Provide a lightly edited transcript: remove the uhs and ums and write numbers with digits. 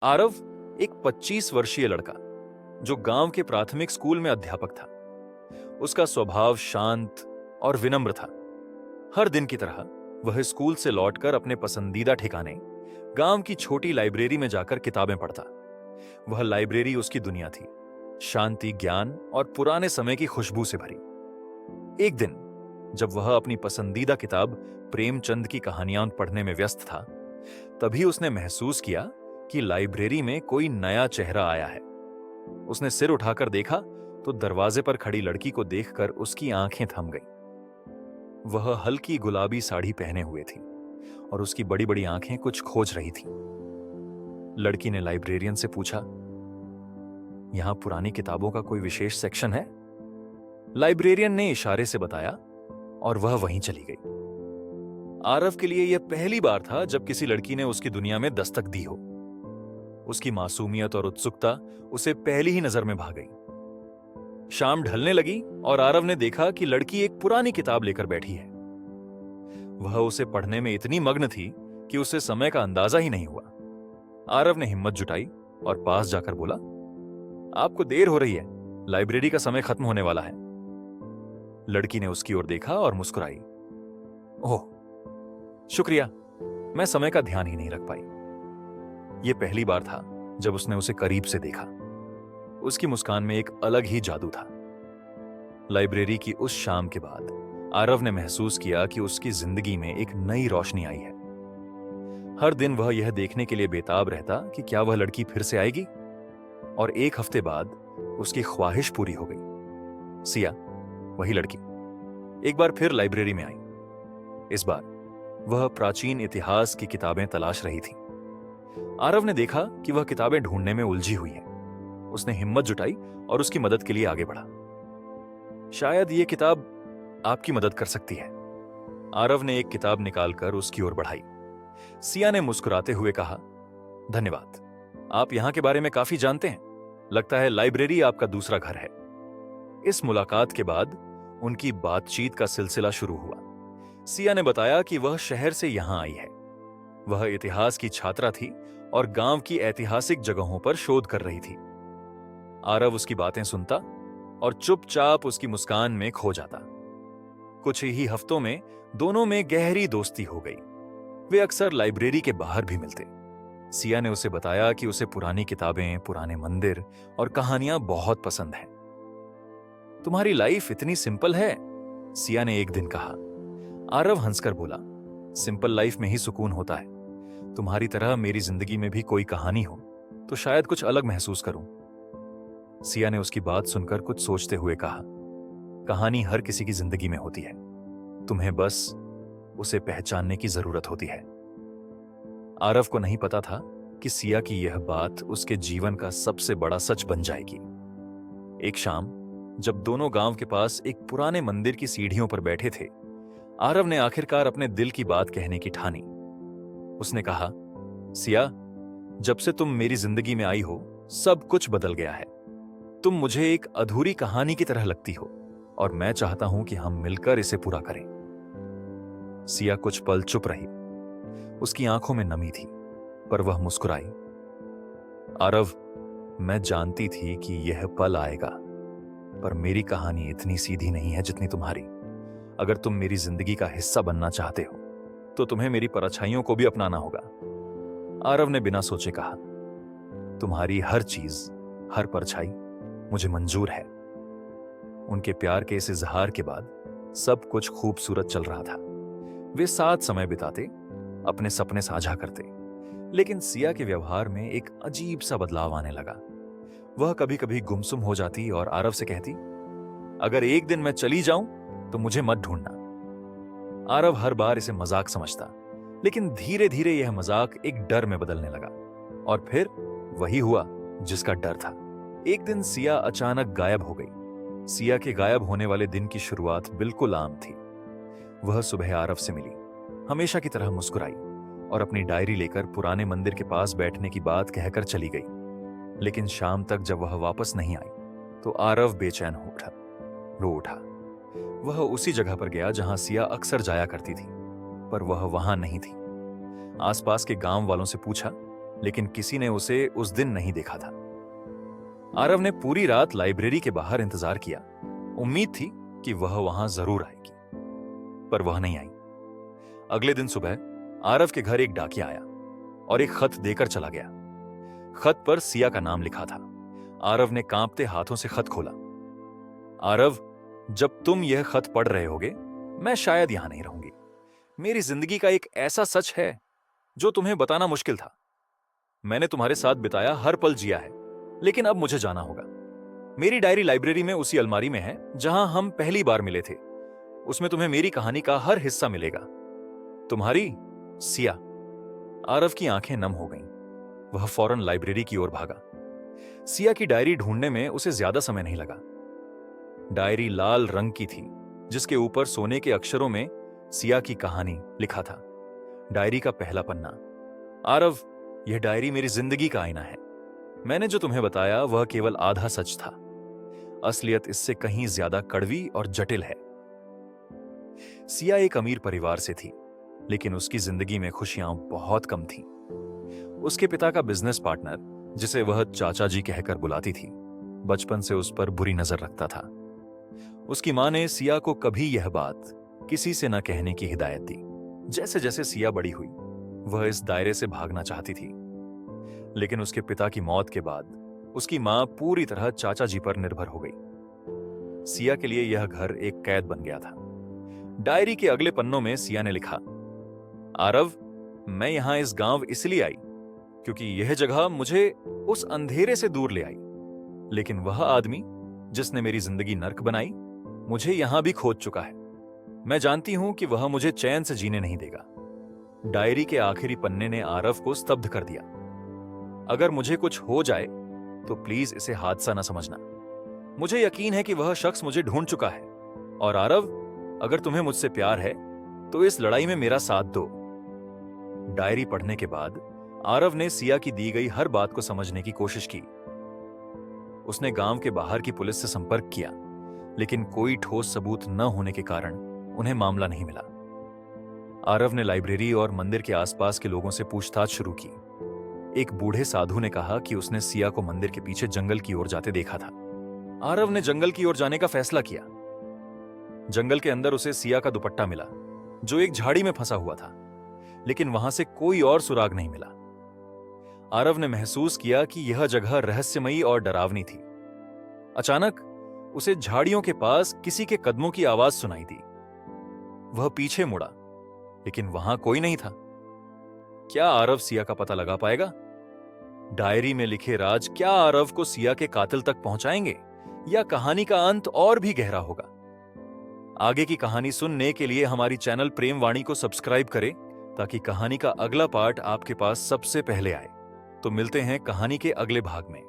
आरव एक 25 वर्षीय लड़का जो गांव के प्राथमिक स्कूल में अध्यापक था। उसका स्वभाव शांत और विनम्र था। हर दिन की तरह वह स्कूल से लौटकर अपने पसंदीदा ठिकाने गांव की छोटी लाइब्रेरी में जाकर किताबें पढ़ता। वह लाइब्रेरी उसकी दुनिया थी, शांति, ज्ञान और पुराने समय की खुशबू से भरी। एक दिन जब वह अपनी पसंदीदा किताब प्रेमचंद की कहानियां पढ़ने में व्यस्त था, तभी उसने महसूस किया कि लाइब्रेरी में कोई नया चेहरा आया है। उसने सिर उठाकर देखा तो दरवाजे पर खड़ी लड़की को देखकर उसकी आंखें थम गईं। वह हल्की गुलाबी साड़ी पहने हुए थी और उसकी बड़ी बड़ी आंखें कुछ खोज रही थीं। लड़की ने लाइब्रेरियन से पूछा, यहां पुरानी किताबों का कोई विशेष सेक्शन है? लाइब्रेरियन ने इशारे से बताया और वह वहीं चली गई। आरव के लिए यह पहली बार था जब किसी लड़की ने उसकी दुनिया में दस्तक दी हो। उसकी मासूमियत और उत्सुकता उसे पहली ही नजर में भा गई। शाम ढलने लगी और आरव ने देखा कि लड़की एक पुरानी किताब लेकर बैठी है। वह उसे पढ़ने में इतनी मग्न थी कि उसे समय का अंदाजा ही नहीं हुआ। आरव ने हिम्मत जुटाई और पास जाकर बोला, आपको देर हो रही है, लाइब्रेरी का समय खत्म होने वाला है। लड़की ने उसकी ओर देखा और मुस्कुराई। ओह, शुक्रिया, मैं समय का ध्यान ही नहीं रख पाई। यह पहली बार था जब उसने उसे करीब से देखा। उसकी मुस्कान में एक अलग ही जादू था। लाइब्रेरी की उस शाम के बाद आरव ने महसूस किया कि उसकी जिंदगी में एक नई रोशनी आई है। हर दिन वह यह देखने के लिए बेताब रहता कि क्या वह लड़की फिर से आएगी। और एक हफ्ते बाद उसकी ख्वाहिश पूरी हो गई। सिया, वही लड़की, एक बार फिर लाइब्रेरी में आई। इस बार वह प्राचीन इतिहास की किताबें तलाश रही थी। आरव ने देखा कि वह किताबें ढूंढने में उलझी हुई है। उसने हिम्मत जुटाई और उसकी मदद के लिए आगे बढ़ा। शायद यह किताब आपकी मदद कर सकती है। आरव ने एक किताब निकालकर उसकी ओर बढ़ाई। सिया ने मुस्कुराते हुए कहा, धन्यवाद, आप यहां के बारे में काफी जानते हैं। लगता है लाइब्रेरी आपका दूसरा घर है। इस मुलाकात के बाद उनकी बातचीत का सिलसिला शुरू हुआ। सिया ने बताया कि वह शहर से यहां आई है। वह इतिहास की छात्रा थी और गांव की ऐतिहासिक जगहों पर शोध कर रही थी। आरव उसकी बातें सुनता और चुपचाप उसकी मुस्कान में खो जाता। कुछ ही हफ्तों में दोनों में गहरी दोस्ती हो गई। वे अक्सर लाइब्रेरी के बाहर भी मिलते। सिया ने उसे बताया कि उसे पुरानी किताबें, पुराने मंदिर और कहानियां बहुत पसंद हैं। तुम्हारी लाइफ इतनी सिंपल है, सिया ने एक दिन कहा। आरव हंसकर बोला, सिंपल लाइफ में ही सुकून होता है। तुम्हारी तरह मेरी जिंदगी में भी कोई कहानी हो तो शायद कुछ अलग महसूस करूं। सिया ने उसकी बात सुनकर कुछ सोचते हुए कहा, कहानी हर किसी की जिंदगी में होती है, तुम्हें बस उसे पहचानने की जरूरत होती है। आरव को नहीं पता था कि सिया की यह बात उसके जीवन का सबसे बड़ा सच बन जाएगी। एक शाम जब दोनों गांव के पास एक पुराने मंदिर की सीढ़ियों पर बैठे थे, आरव ने आखिरकार अपने दिल की बात कहने की ठानी। उसने कहा, सिया, जब से तुम मेरी जिंदगी में आई हो, सब कुछ बदल गया है। तुम मुझे एक अधूरी कहानी की तरह लगती हो और मैं चाहता हूं कि हम मिलकर इसे पूरा करें। सिया कुछ पल चुप रही। उसकी आंखों में नमी थी, पर वह मुस्कुराई। आरव, मैं जानती थी कि यह पल आएगा, पर मेरी कहानी इतनी सीधी नहीं है जितनी तुम्हारी। अगर तुम मेरी जिंदगी का हिस्सा बनना चाहते हो तो तुम्हें मेरी परछाइयों को भी अपनाना होगा। आरव ने बिना सोचे कहा, तुम्हारी हर चीज, हर परछाई मुझे मंजूर है। उनके प्यार के इस इजहार के बाद सब कुछ खूबसूरत चल रहा था। वे साथ समय बिताते, अपने सपने साझा करते, लेकिन सिया के व्यवहार में एक अजीब सा बदलाव आने लगा। वह कभी कभी गुमसुम हो जाती और आरव से कहती, अगर एक दिन मैं चली जाऊं तो मुझे मत ढूंढना। आरव हर बार इसे मजाक समझता, लेकिन धीरे धीरे यह मजाक एक डर में बदलने लगा। और फिर वही हुआ जिसका डर था। एक दिन सिया अचानक गायब हो गई। सिया के गायब होने वाले दिन की शुरुआत बिल्कुल आम थी। वह सुबह आरव से मिली, हमेशा की तरह मुस्कुराई और अपनी डायरी लेकर पुराने मंदिर के पास बैठने की बात कहकर चली गई। लेकिन शाम तक जब वह वापस नहीं आई तो आरव बेचैन हो उठा, रो उठा। वह उसी जगह पर गया जहां सिया अक्सर जाया करती थी, पर वह वहां नहीं थी। आसपास के गांव वालों से पूछा, लेकिन किसी ने उसे उस दिन नहीं देखा था। आरव ने पूरी रात लाइब्रेरी के बाहर इंतजार किया। उम्मीद थी कि वह वहां जरूर आएगी, पर वह नहीं आई। अगले दिन सुबह आरव के घर एक डाकिया आया और एक खत देकर चला गया। खत पर सिया का नाम लिखा था। आरव ने कांपते हाथों से खत खोला। आरव, जब तुम यह खत पढ़ रहे होगे, मैं शायद यहां नहीं रहूंगी। मेरी जिंदगी का एक ऐसा सच है जो तुम्हें बताना मुश्किल था। मैंने तुम्हारे साथ बिताया हर पल जिया है, लेकिन अब मुझे जाना होगा। मेरी डायरी लाइब्रेरी में उसी अलमारी में है जहां हम पहली बार मिले थे। उसमें तुम्हें मेरी कहानी का हर हिस्सा मिलेगा। तुम्हारी सिया। आरव की आंखें नम हो गईं। वह फौरन लाइब्रेरी की ओर भागा। सिया की डायरी ढूंढने में उसे ज्यादा समय नहीं लगा। डायरी लाल रंग की थी, जिसके ऊपर सोने के अक्षरों में सिया की कहानी लिखा था। डायरी का पहला पन्ना। आरव, यह डायरी मेरी जिंदगी का आईना है। मैंने जो तुम्हें बताया वह केवल आधा सच था। असलियत इससे कहीं ज्यादा कड़वी और जटिल है। सिया एक अमीर परिवार से थी, लेकिन उसकी जिंदगी में खुशियां बहुत कम थीं। उसके पिता का बिजनेस पार्टनर, जिसे वह चाचा जी कहकर बुलाती थी, बचपन से उस पर बुरी नजर रखता था। उसकी मां ने सिया को कभी यह बात किसी से न कहने की हिदायत दी। जैसे जैसे सिया बड़ी हुई, वह इस दायरे से भागना चाहती थी, लेकिन उसके पिता की मौत के बाद उसकी मां पूरी तरह चाचा जी पर निर्भर हो गई। सिया के लिए यह घर एक कैद बन गया था। डायरी के अगले पन्नों में सिया ने लिखा, आरव, मैं यहां इस गांव इसलिए आई क्योंकि यह जगह मुझे उस अंधेरे से दूर ले आई, लेकिन वह आदमी जिसने मेरी जिंदगी नर्क बनाई, मुझे यहां भी खोज चुका है। मैं जानती हूं कि वह मुझे चैन से जीने नहीं देगा। डायरी के आखिरी पन्ने ने आरव को स्तब्ध कर दिया। अगर मुझे कुछ हो जाए तो प्लीज इसे हादसा न समझना। मुझे यकीन है कि वह शख्स मुझे ढूंढ चुका है। और आरव, अगर तुम्हें मुझसे प्यार है तो इस लड़ाई में मेरा साथ दो। डायरी पढ़ने के बाद आरव ने सिया की दी गई हर बात को समझने की कोशिश की। उसने गांव के बाहर की पुलिस से संपर्क किया, लेकिन कोई ठोस सबूत न होने के कारण उन्हें मामला नहीं मिला। आरव ने लाइब्रेरी और मंदिर के आसपास के लोगों से पूछताछ शुरू की। एक बूढ़े साधु ने कहा कि उसने सिया को मंदिर के पीछे जंगल की ओर जाते देखा था। आरव ने जंगल की ओर जाने का फैसला किया। जंगल के अंदर उसे सिया का दुपट्टा मिला, जो एक झाड़ी में फंसा हुआ था, लेकिन वहां से कोई और सुराग नहीं मिला। आरव ने महसूस किया कि यह जगह रहस्यमयी और डरावनी थी। अचानक उसे झाड़ियों के पास किसी के कदमों की आवाज सुनाई दी। वह पीछे मुड़ा, लेकिन वहां कोई नहीं था। क्या आरव सिया का पता लगा पाएगा? डायरी में लिखे राज क्या आरव को सिया के कातिल तक पहुंचाएंगे, या कहानी का अंत और भी गहरा होगा? आगे की कहानी सुनने के लिए हमारी चैनल प्रेम वाणी को सब्सक्राइब करें, ताकि कहानी का अगला पार्ट आपके पास सबसे पहले आए। तो मिलते हैं कहानी के अगले भाग में।